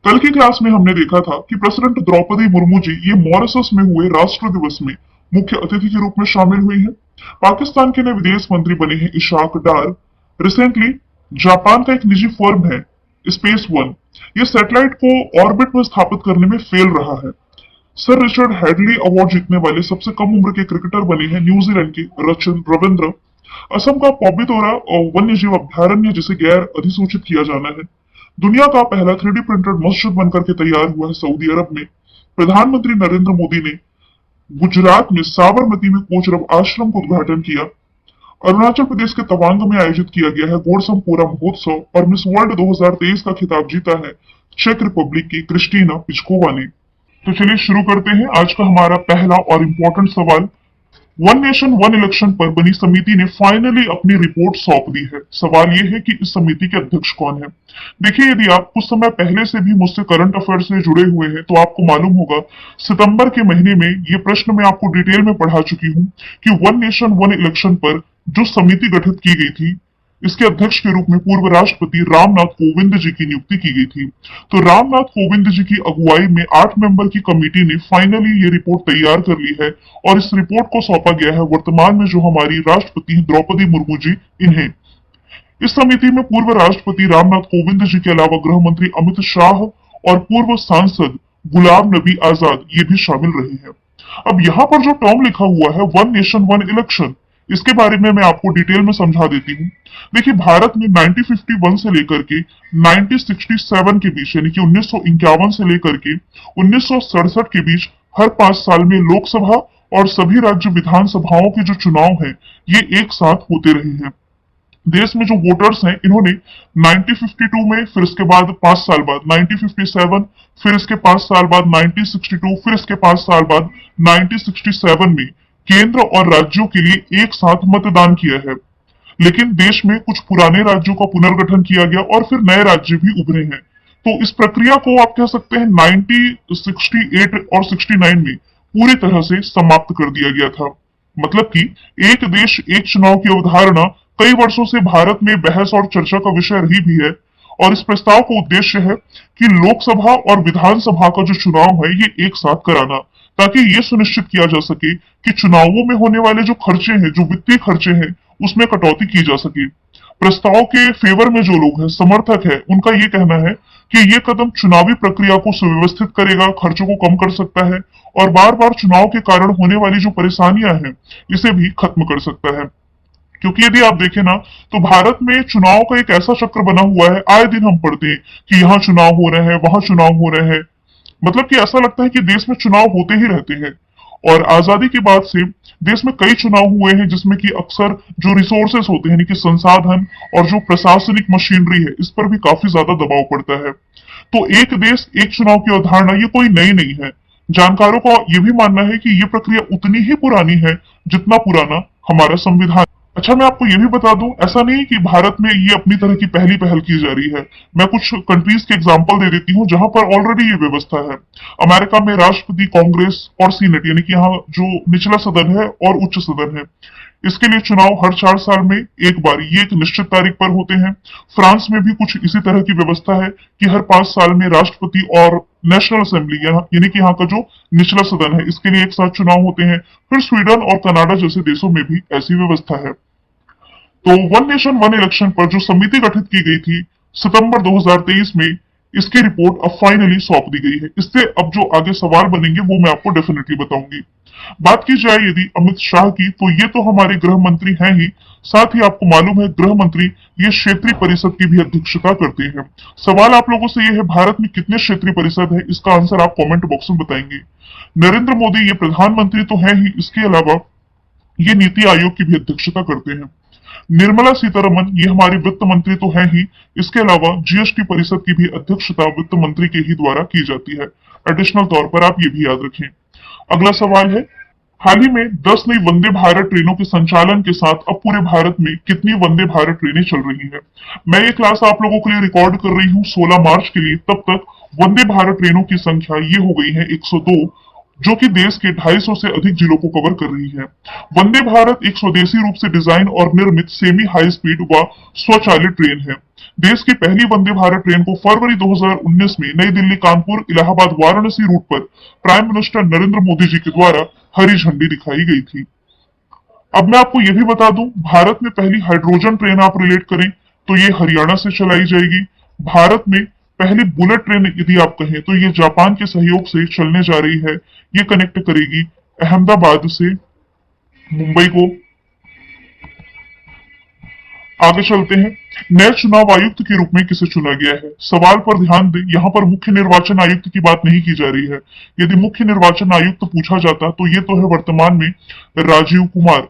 कल की क्लास में हमने देखा था कि प्रेसिडेंट द्रौपदी मुर्मू जी ये मॉरिशस में हुए राष्ट्र दिवस में मुख्य अतिथि के रूप में शामिल हुई हैं। पाकिस्तान के नए विदेश मंत्री बने हैं इशाक डार। रिसेंटली जापान का एक निजी फर्म है स्पेस वन, ये सैटेलाइट को ऑर्बिट में स्थापित करने में फेल रहा है। सर रिचर्ड हैडली अवार्ड जीतने वाले सबसे कम उम्र के क्रिकेटर बने हैं न्यूजीलैंड के रचिन रविंद्र। असम का पॉबितोरा और वन्य जीव अभ्यारण्य जिसे गैर अधिसूचित किया जाना है। दुनिया का पहला 3D प्रिंटेड मस्जिद बनकर के तैयार हुआ है सऊदी अरब में। प्रधानमंत्री नरेंद्र मोदी ने गुजरात में साबरमती में कोचरब आश्रम का उद्घाटन किया। अरुणाचल प्रदेश के तवांग में आयोजित किया गया है गोडसमपोरा महोत्सव और मिस वर्ल्ड 2023 का खिताब जीता है चेक रिपब्लिक की क्रिस्टीना पिचकोवा ने। तो चलिए शुरू करते हैं आज का हमारा पहला और इम्पोर्टेंट सवाल। वन नेशन वन इलेक्शन पर बनी समिति ने फाइनली अपनी रिपोर्ट सौंप दी है। सवाल यह है कि इस समिति के अध्यक्ष कौन है। देखिए, यदि आप कुछ समय पहले से भी मुझसे करंट अफेयर से जुड़े हुए हैं तो आपको मालूम होगा सितंबर के महीने में ये प्रश्न मैं आपको डिटेल में पढ़ा चुकी हूँ कि वन नेशन वन इलेक्शन पर जो समिति गठित की गई थी इसके अध्यक्ष के रूप में पूर्व राष्ट्रपति रामनाथ कोविंद जी की नियुक्ति की गई थी। तो रामनाथ कोविंद जी की अगुवाई में 8 मेंबर की कमेटी ने फाइनली ये रिपोर्ट तैयार कर ली है और इस रिपोर्ट को सौंपा गया है वर्तमान में जो हमारी राष्ट्रपति हैं द्रौपदी मुर्मू जी इन्हें। इस समिति में पूर्व राष्ट्रपति रामनाथ कोविंद जी के अलावा गृह मंत्री अमित शाह और पूर्व सांसद गुलाम नबी आजाद ये भी शामिल रहे हैं। अब यहाँ पर जो टर्म लिखा हुआ है वन नेशन वन इलेक्शन, इसके बारे में मैं आपको डिटेल में समझा देती हूँ। देखिए, भारत में 1951 से लेकर के 1967 के बीच यानी कि 1951 से लेकर के 1967 के बीच हर 5 साल में लोकसभा और सभी राज्य विधानसभाओं के जो चुनाव हैं ये एक साथ होते रहे हैं। देश में जो वोटर्स हैं इन्होंने 1952 में, फिर इसके बाद 5 साल बाद 1957, फिर इसके 5 साल बाद 1962, फिर इसके 5 साल बाद 1967 में केंद्र और राज्यों के लिए एक साथ मतदान किया है। लेकिन देश में कुछ पुराने राज्यों का पुनर्गठन किया गया और फिर नए राज्य भी उभरे हैं। तो इस प्रक्रिया को आप कह सकते हैं 1968 और 69 में पूरी तरह से समाप्त कर दिया गया था। मतलब कि एक देश एक चुनाव की अवधारणा कई वर्षों से भारत में बहस और चर्चा का विषय रही भी है और इस प्रस्ताव का उद्देश्य है कि लोकसभा और विधानसभा का जो चुनाव है ये एक साथ कराना, ताकि ये सुनिश्चित किया जा सके कि चुनावों में होने वाले जो खर्चे हैं, जो वित्तीय खर्चे हैं, उसमें कटौती की जा सके। प्रस्ताव के फेवर में जो लोग हैं, समर्थक है, उनका ये कहना है कि ये कदम चुनावी प्रक्रिया को सुव्यवस्थित करेगा, खर्चों को कम कर सकता है और बार बार चुनाव के कारण होने वाली जो परेशानियां हैं इसे भी खत्म कर सकता है। क्योंकि यदि आप देखें ना तो भारत में चुनाव का एक ऐसा चक्र बना हुआ है, आए दिन हम पढ़ते हैं कि यहाँ चुनाव हो रहे हैं, वहां चुनाव हो रहे हैं। मतलब कि ऐसा लगता है कि देश में चुनाव होते ही रहते हैं। और आजादी के बाद से देश में कई चुनाव हुए हैं जिसमें कि अक्सर जो रिसोर्सेस होते हैं यानी कि संसाधन और जो प्रशासनिक मशीनरी है इस पर भी काफी ज्यादा दबाव पड़ता है। तो एक देश एक चुनाव की अवधारणा ये कोई नई नहीं है। जानकारों का ये भी मानना है कि ये प्रक्रिया उतनी ही पुरानी है जितना पुराना हमारा संविधान। अच्छा, मैं आपको ये भी बता दूं, ऐसा नहीं कि भारत में ये अपनी तरह की पहली पहल की जा रही है। मैं कुछ कंट्रीज के एग्जांपल दे देती हूँ जहां पर ऑलरेडी ये व्यवस्था है। अमेरिका में राष्ट्रपति, कांग्रेस और सीनेट यानी कि यहाँ जो निचला सदन है और उच्च सदन है, इसके लिए चुनाव हर 4 साल में एक बार ये एक निश्चित तारीख पर होते हैं। फ्रांस में भी कुछ इसी तरह की व्यवस्था है कि हर 5 साल में राष्ट्रपति और नेशनल असेंबली यानी कि यहाँ का जो निचला सदन है इसके लिए एक साथ चुनाव होते हैं। फिर स्वीडन और कनाडा जैसे देशों में भी ऐसी व्यवस्था है। तो वन नेशन वन इलेक्शन पर जो समिति गठित की गई थी सितंबर 2023 में, इसकी रिपोर्ट अब फाइनली सौंप दी गई है। इससे अब जो आगे सवाल बनेंगे वो मैं आपको डेफिनेटली बताऊंगी। बात की जाए यदि अमित शाह की, तो ये तो हमारे गृह मंत्री हैं ही, साथ ही आपको मालूम है गृह मंत्री ये क्षेत्रीय परिषद की भी अध्यक्षता करते हैं। सवाल आप लोगों से ये है, भारत में कितने क्षेत्रीय परिषद है? इसका आंसर आप कमेंट बॉक्स में बताएंगे। नरेंद्र मोदी ये प्रधानमंत्री तो है ही, इसके अलावा ये नीति आयोग की भी अध्यक्षता करते हैं। निर्मला सीतारमन ये हमारी वित्त मंत्री तो है ही, इसके अलावा जीएसटी परिषद की भी अध्यक्षता वित्त मंत्री के ही द्वारा की जाती है। एडिशनल तौर पर आप ये भी याद रखें। अगला सवाल है, हाल ही में 10 नई वंदे भारत ट्रेनों के संचालन के साथ अब पूरे भारत में कितनी वंदे भारत ट्रेनें चल रही हैं? मैं ये क्लास आप लोगों के लिए रिकॉर्ड कर रही हूँ 16 मार्च के लिए। तब तक वंदे भारत ट्रेनों की संख्या ये हो गई है 102, जो कि देश के 250 से अधिक जिलों को कवर कर रही है। वंदे भारत एक स्वदेशी रूप से डिजाइन और निर्मित सेमी हाई स्पीड व स्वचालित ट्रेन है देश की पहली वंदे भारत ट्रेन को फरवरी 2019 में नई दिल्ली, कानपुर, इलाहाबाद, वाराणसी रूट पर प्राइम मिनिस्टर नरेंद्र मोदी जी के द्वारा हरी झंडी दिखाई गई थी। अब मैं आपको यह भी बता दूं, भारत में पहली हाइड्रोजन ट्रेन आप रिलेट करें तो ये हरियाणा से चलाई जाएगी। भारत में पहली बुलेट ट्रेन यदि आप कहें तो ये जापान के सहयोग से चलने जा रही है। ये कनेक्ट करेगी अहमदाबाद से मुंबई को। आगे चलते हैं। नए चुनाव आयुक्त के रूप में किसे चुना गया है? सवाल पर ध्यान दें, यहाँ पर मुख्य निर्वाचन आयुक्त की बात नहीं की जा रही है। यदि मुख्य निर्वाचन आयुक्त पूछा जाता तो ये तो है वर्तमान में राजीव कुमार।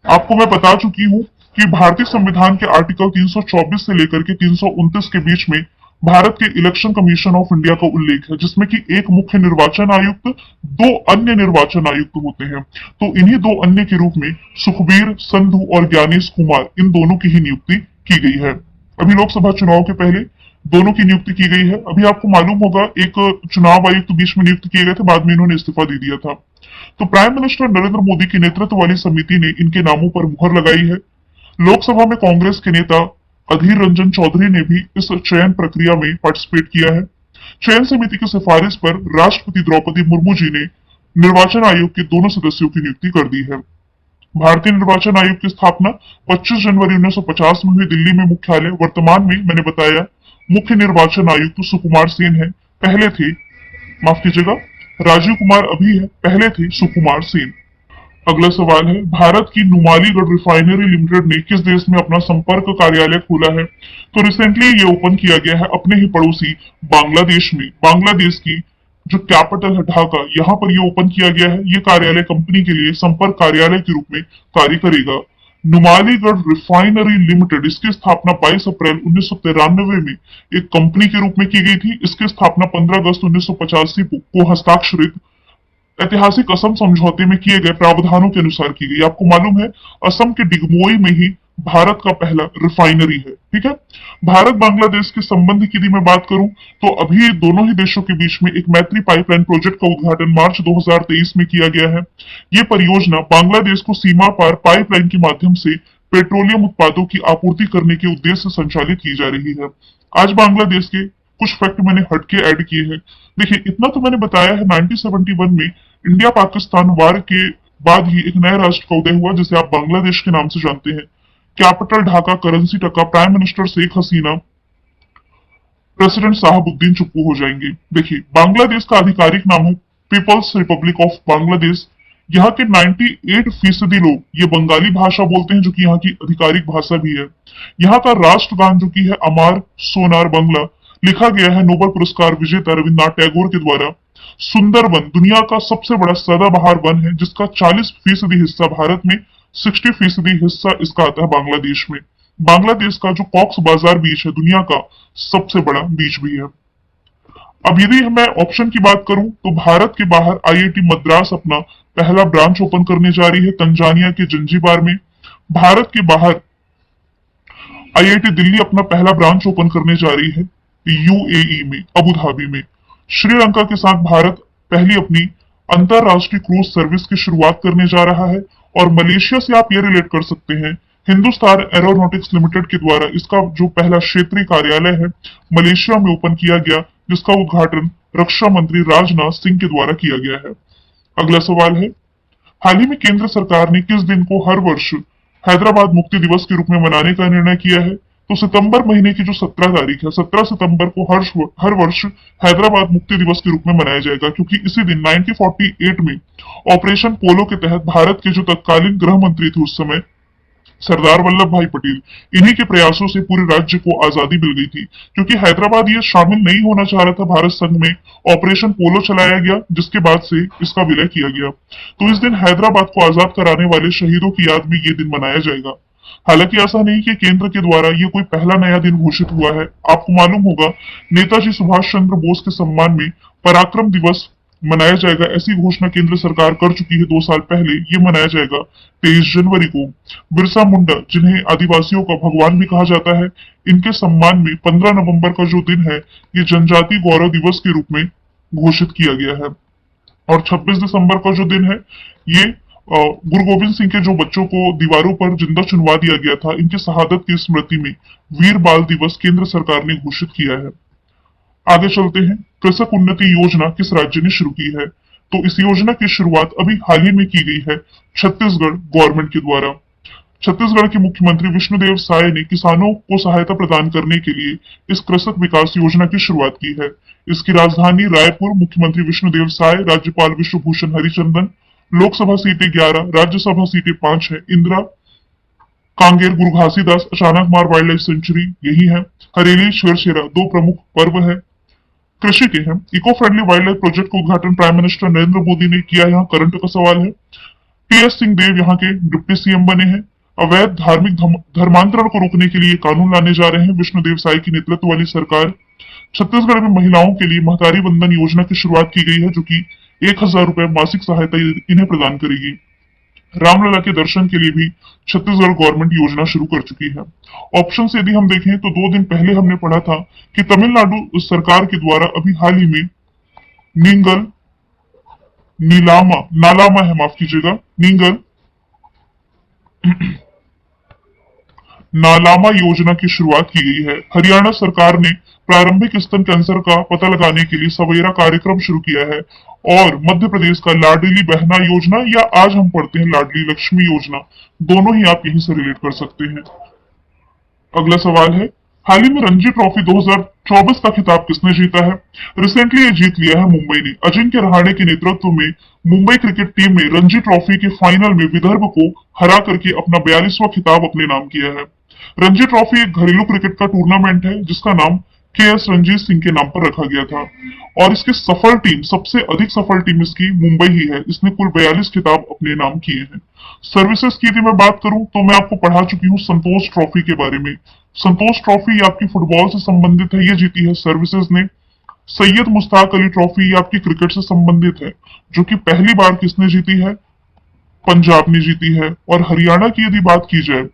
आपको मैं बता चुकी हूँ कि भारतीय संविधान के आर्टिकल 324 से लेकर के 329 के बीच में भारत के इलेक्शन कमीशन ऑफ इंडिया का उल्लेख है, जिसमें कि एक मुख्य निर्वाचन आयुक्त, दो अन्य निर्वाचन आयुक्त होते हैं। तो इन्हीं दो अन्य के रूप में सुखबीर संधू और ज्ञानेश कुमार, इन दोनों की ही नियुक्ति की गई है। अभी लोकसभा चुनाव के पहले दोनों की नियुक्ति की गई है। अभी आपको मालूम होगा एक चुनाव आयुक्त बीच में नियुक्त किए गए थे, बाद में इन्होंने इस्तीफा दे दिया था। तो प्राइम मिनिस्टर नरेंद्र मोदी की नेतृत्व वाली समिति ने इनके नामों पर मुहर लगाई है। लोकसभा में कांग्रेस के नेता अधीर रंजन चौधरी ने भी इस चयन प्रक्रिया में पार्टिसिपेट किया है। चयन समिति की सिफारिश पर राष्ट्रपति द्रौपदी मुर्मू जी ने निर्वाचन आयोग के दोनों सदस्यों की नियुक्ति कर दी है। भारतीय निर्वाचन आयोग की स्थापना 25 जनवरी 1950 में हुई। दिल्ली में मुख्यालय। वर्तमान में मैंने बताया मुख्य निर्वाचन आयुक्त सुकुमार सेन है, पहले थे, माफ कीजिएगा, राजीव कुमार अभी है, पहले थे सुकुमार सेन। अगला सवाल है, भारत की नुमालीगढ़ रिफाइनरी लिमिटेड ने किस देश में अपना संपर्क कार्यालय खोला है? तो रिसेंटली ये ओपन किया गया है अपने ही पड़ोसी बांग्लादेश में। बांग्लादेश की जो कैपिटल है ढाका, यहाँ पर ये ओपन किया गया है। ये कार्यालय कंपनी के लिए संपर्क कार्यालय के रूप में कार्य करेगा। नुमालीगढ़ रिफाइनरी लिमिटेड, इसकी स्थापना 22 अप्रैल 1993 में एक कंपनी के रूप में की गई थी। इसकी स्थापना 15 अगस्त 1985 को हस्ताक्षरित ऐतिहासिक असम समझौते में किए गए प्रावधानों के अनुसार की गई। आपको मालूम है असम के डिगमोई में ही भारत का पहला रिफाइनरी है। ठीक है। भारत बांग्लादेश के संबंध की यदि मैं बात करूं तो अभी दोनों ही देशों के बीच में एक मैत्री पाइपलाइन प्रोजेक्ट का उद्घाटन मार्च 2023 में किया गया है। ये परियोजना बांग्लादेश को सीमा पार पाइपलाइन के माध्यम से पेट्रोलियम उत्पादों की आपूर्ति करने के उद्देश्य से संचालित की जा रही है। आज बांग्लादेश के कुछ फैक्ट मैंने हटके ऐड किए हैं। देखिए, इतना तो मैंने बताया है। 1971 में इंडिया पाकिस्तान वार के बाद ही एक नए राष्ट्र का उदय हुआ, जिसे आप बांग्लादेश के नाम से जानते हैं। कैपिटल ढाका, करेंसी टका, prime minister Sheikh Hasina, president Sahabuddin चुप्पू हो जाएंगे। देखिए, बांग्लादेश का आधिकारिक नाम है पीपल्स रिपब्लिक ऑफ बांग्लादेश। यहाँ के 98% लोग ये बंगाली भाषा बोलते हैं, जो कि यहाँ की आधिकारिक भाषा भी है। यहाँ का राष्ट्रगान जो कि है अमार सोनार बंगला, लिखा गया है नोबेल पुरस्कार विजेता रविन्द्रनाथ टैगोर के द्वारा। सुंदरबन दुनिया का सबसे बड़ा सदाबहार वन है, जिसका 40% हिस्सा भारत में, 60% हिस्सा इसका आता है बांग्लादेश में। बांग्लादेश का जो कॉक्स बाजार बीच है दुनिया का सबसे बड़ा बीच भी है। अब यदि मैं ऑप्शन की बात करूं तो भारत के बाहर आईआईटी मद्रास अपना पहला ब्रांच ओपन करने जा रही है तंजानिया के जंजीबार में। भारत के बाहर आईआईटी दिल्ली अपना पहला ब्रांच ओपन करने जा रही है यूएई में, अबू धाबी में। श्रीलंका के साथ भारत पहली अपनी अंतरराष्ट्रीय क्रूज सर्विस की शुरुआत करने जा रहा है। और मलेशिया से आप ये रिलेट कर सकते हैं, हिंदुस्तान एरोनॉटिक्स लिमिटेड के द्वारा इसका जो पहला क्षेत्रीय कार्यालय है मलेशिया में ओपन किया गया, जिसका उद्घाटन रक्षा मंत्री राजनाथ सिंह के द्वारा किया गया है। अगला सवाल है, हाल ही में केंद्र सरकार ने किस दिन को हर वर्ष हैदराबाद मुक्ति दिवस के रूप में मनाने का निर्णय किया है? तो सितंबर महीने की जो 17 तारीख है, 17 सितंबर को हर वर्ष हैदराबाद मुक्ति दिवस के रूप में मनाया जाएगा, क्योंकि इसी दिन 1948 में ऑपरेशन पोलो के तहत भारत के जो तत्कालीन गृह मंत्री थे उस समय, सरदार वल्लभ भाई पटेल, इन्हीं के प्रयासों से पूरे राज्य को आजादी मिल गई थी। क्योंकि हैदराबाद ये शामिल नहीं होना चाह रहा था भारत संघ में, ऑपरेशन पोलो चलाया गया, जिसके बाद से इसका विलय किया गया। तो इस दिन हैदराबाद को आजाद कराने वाले शहीदों की याद में ये दिन मनाया जाएगा। हालांकि ऐसा नहीं कि केंद्र के द्वारा ये कोई पहला नया दिन घोषित हुआ है। आपको मालूम होगा नेताजी सुभाष चंद्र बोस के सम्मान में पराक्रम दिवस मनाया जाएगा, ऐसी घोषणा केंद्र सरकार कर चुकी है 2 साल पहले। ये मनाया जाएगा 23 जनवरी को। बिरसा मुंडा, जिन्हें आदिवासियों का भगवान भी कहा जाता है, इनके सम्मान में 15 नवंबर का जो दिन है ये जनजाति गौरव दिवस के रूप में घोषित किया गया है। और 26 दिसंबर का जो दिन है ये गुरु गोविंद सिंह के जो बच्चों को दीवारों पर जिंदा चुनवा दिया गया था, इनकी शहादत की स्मृति में वीर बाल दिवस केंद्र सरकार ने घोषित किया है। आगे चलते हैं। कृषक उन्नति योजना किस राज्य ने शुरू की है? तो इस योजना की शुरुआत अभी हाल ही में की गई है छत्तीसगढ़ गवर्नमेंट के द्वारा। छत्तीसगढ़ के मुख्यमंत्री विष्णुदेव साय ने किसानों को सहायता प्रदान करने के लिए इस कृषक विकास योजना की शुरुआत की है। इसकी राजधानी रायपुर, मुख्यमंत्री विष्णुदेव साय, राज्यपाल विश्वभूषण हरिचंदन। लोकसभा सीटें 11, राज्यसभा सीटें 5 है। इंदिरा कांगेर, गुरु घासीदास, अचानक मार वाइल्ड लाइफ सेंचुरी यही है। हरेली, छेरछेरा दो प्रमुख पर्व है कृषि के हैं। Eco friendly wildlife project का उद्घाटन प्राइम मिनिस्टर नरेंद्र मोदी ने किया। यहाँ करंट का सवाल है। टी.एस. सिंहदेव यहाँ के डिप्टी सीएम बने हैं। अवैध धार्मिक धर्मांतरण को रोकने के लिए कानून लाने जा रहे हैं विष्णुदेव साय की नेतृत्व वाली सरकार। छत्तीसगढ़ में महिलाओं के लिए महतारी बंधन योजना की शुरुआत की गई है, जो कि 1,000 रुपए मासिक सहायता इन्हें प्रदान करेगी। रामलला के दर्शन के लिए भी छत्तीसगढ़ गवर्नमेंट योजना शुरू कर चुकी है। ऑप्शन से यदि हम देखें तो 2 दिन पहले हमने पढ़ा था कि तमिलनाडु सरकार के द्वारा अभी हाल ही में नींगल नीलामा नालामा है, माफ कीजिएगा, नींगल नालामा योजना की शुरुआत की गई है। हरियाणा सरकार ने प्रारंभिक स्तन कैंसर का पता लगाने के लिए सवेरा कार्यक्रम शुरू किया है। और मध्य प्रदेश का लाडली बहना योजना, या आज हम पढ़ते हैं लाडली लक्ष्मी योजना, दोनों ही आप यहीं से रिलेट कर सकते हैं। अगला सवाल है, हाल ही में रणजी ट्रॉफी 2024 का खिताब किसने जीता है? रिसेंटली ये जीत लिया है मुंबई ने। अजिंक्य रहाणे के नेतृत्व में मुंबई क्रिकेट टीम ने रणजी ट्रॉफी के फाइनल में विदर्भ को हरा करके अपना 42वां खिताब अपने नाम किया है। रणजी ट्रॉफी एक घरेलू क्रिकेट का टूर्नामेंट है जिसका नाम के.एस. रणजीत सिंह के नाम पर रखा गया था। और इसकी सफल टीम, सबसे अधिक सफल टीम इसकी मुंबई ही है। इसने कुल 42 खिताब अपने नाम किए हैं। सर्विसेज की यदि मैं बात करूं तो मैं आपको पढ़ा चुकी हूं संतोष ट्रॉफी के बारे में। संतोष ट्रॉफी आपकी फुटबॉल से संबंधित है, ये जीती है सर्विसेज ने। सैयद मुश्ताक अली ट्रॉफी आपकी क्रिकेट से संबंधित है, जो कि पहली बार किसने जीती है? पंजाब ने जीती है। और हरियाणा की यदि बात की जाए,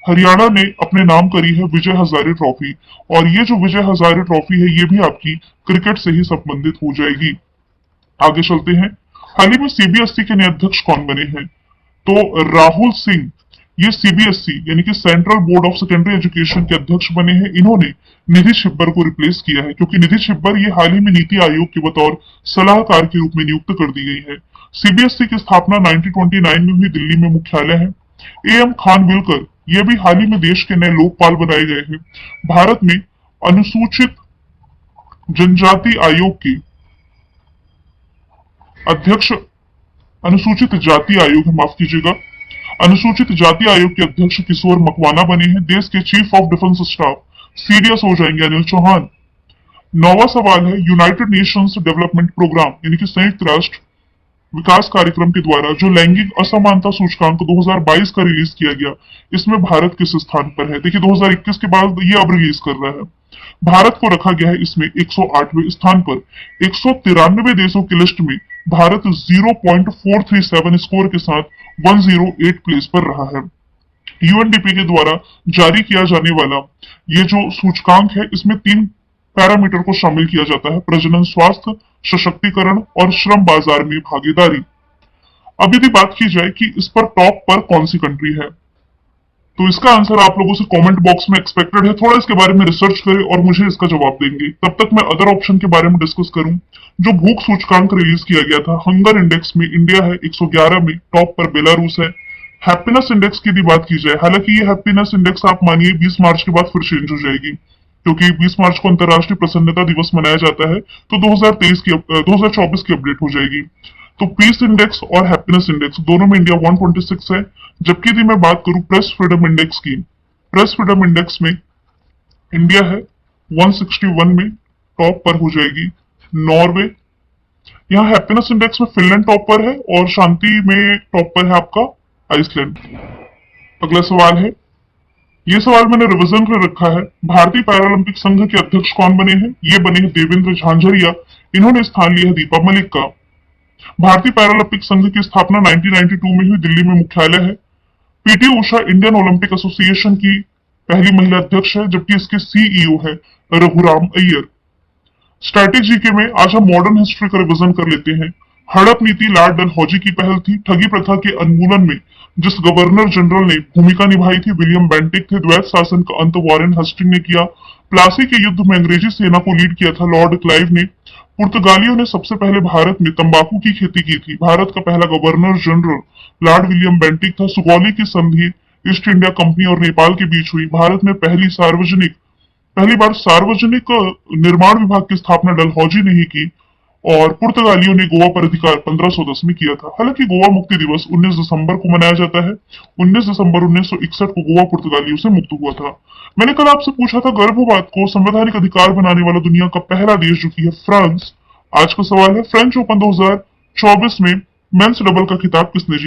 हरियाणा ने अपने नाम करी है विजय हजारे ट्रॉफी। और ये जो विजय हजारे ट्रॉफी है, ये भी आपकी क्रिकेट से ही संबंधित हो जाएगी। आगे चलते हैं। हाल ही में सीबीएसई के नए अध्यक्ष कौन बने हैं? तो राहुल सिंह, ये सीबीएसई यानी कि central board of secondary education के अध्यक्ष बने हैं। इन्होंने निधि छिब्बर को रिप्लेस किया है, क्योंकि निधि छिब्बर ये हाल ही में नीति आयोग के बतौर सलाहकार के रूप में नियुक्त कर दी गई है। सीबीएसई की स्थापना 1929 में हुई, दिल्ली में मुख्यालय है। एएम खानविलकर, ये भी हाल ही में देश के नए लोकपाल बनाए गए हैं। भारत में अनुसूचित जनजाति आयोग के अध्यक्ष, अनुसूचित जाति आयोग, माफ कीजिएगा, अनुसूचित जाति आयोग के अध्यक्ष किशोर मकवाना बने हैं। देश के chief of defence staff CDS हो जाएंगे अनिल चौहान। 9वां सवाल है, यूनाइटेड नेशंस डेवलपमेंट प्रोग्राम यानी कि संयुक्त राष्ट्र विकास कार्यक्रम के द्वारा जो लैंगिक असमानता सूचकांक 2022 का रिलीज किया गया, इसमें भारत किस स्थान पर है? देखिए 2021 के बाद ये अब रिलीज कर रहा है। भारत को रखा गया है इसमें 108वें स्थान पर। 193 देशों की लिस्ट में भारत 0.437 स्कोर के साथ 108 प्लेस पर रहा है। यूएनडीपी के द्वारा जारी किया जाने वाला ये जो सूचकांक है, इसमें 3 पैरामीटर को शामिल किया जाता है: प्रजनन स्वास्थ्य, सशक्तिकरण और श्रम बाजार में भागीदारी। अब यदि बात की जाए कि इस पर टॉप पर कौन सी कंट्री है, तो इसका आंसर आप लोगों से कमेंट बॉक्स में एक्सपेक्टेड है। थोड़ा इसके बारे में रिसर्च करें और मुझे इसका जवाब देंगे। तब तक मैं अदर ऑप्शन के बारे में डिस्कस करूं। जो भूख सूचकांक रिलीज किया गया था, हंगर इंडेक्स में इंडिया है 111 में, टॉप पर बेलारूस है। हैप्पीनेस इंडेक्स की यदि बात की जाए, हालांकि ये हैप्पीनेस इंडेक्स आप मानिए 20 मार्च के बाद फिर चेंज हो जाएगी, क्योंकि 20 मार्च को अंतर्राष्ट्रीय प्रसन्नता दिवस मनाया जाता है, तो 2024 की अपडेट हो जाएगी। तो पीस इंडेक्स और हैप्पीनेस इंडेक्स दोनों में इंडिया 126 है। जबकि यदि मैं बात करूं प्रेस फ्रीडम इंडेक्स की, प्रेस फ्रीडम इंडेक्स में इंडिया है 161 में, टॉप पर हो जाएगी नॉर्वे। यहाँ हैप्पीनेस इंडेक्स में फिनलैंड टॉप पर है और शांति में टॉप पर है आपका आइसलैंड। अगला सवाल है, ये सवाल मैंने रिवीजन कर रखा है। भारतीय पैरालंपिक संघ के अध्यक्ष कौन बने हैं? ये बने हैं देवेंद्र झांझरिया। इन्होंने स्थान लिया है दीपा मलिक का। भारतीय पैरालंपिक संघ की स्थापना 1992 में हुई, दिल्ली में मुख्यालय है। PT Usha Indian Olympic association की पहली महिला अध्यक्ष है, जबकि इसके सीईओ है रघुराम अय्यर। स्ट्रैटेजी के में आज हम मॉडर्न हिस्ट्री का रिवीजन कर लेते हैं। हड़प नीति लॉर्ड डलहौजी की पहल थी। ठगी प्रथा के उन्मूलन में जिस गवर्नर जनरल ने भूमिका निभाई थी विलियम बेंटिक थे। द्वैत शासन का अंत वॉरेन हस्टिंग ने किया। प्लासी के युद्ध में अंग्रेजी सेना को लीड किया था लॉर्ड क्लाइव ने। पुर्तगालियों ने सबसे पहले भारत में तंबाकू की खेती की थी। भारत का पहला governor general Lord William Bentinck था। सुगौली की संधि ईस्ट इंडिया कंपनी और नेपाल के बीच हुई। भारत में पहली बार सार्वजनिक निर्माण विभाग की स्थापना डलहौजी ने ही की। और पुर्तगालियों ने गोवा पर अधिकार 1510 में किया था। हालांकि गोवा मुक्ति दिवस 19 दिसंबर को मनाया जाता है। 19 दिसंबर 1961 को गोवा पुर्तगालियों से मुक्त हुआ था। मैंने कल आपसे पूछा था गर्भपात को संवैधानिक अधिकार बनाने वाला दुनिया का पहला देश जो कि है फ्रांस। आज का सवाल है फ्रेंच ओपन 2024 में मेंस डबल का खिताब किसने जीता।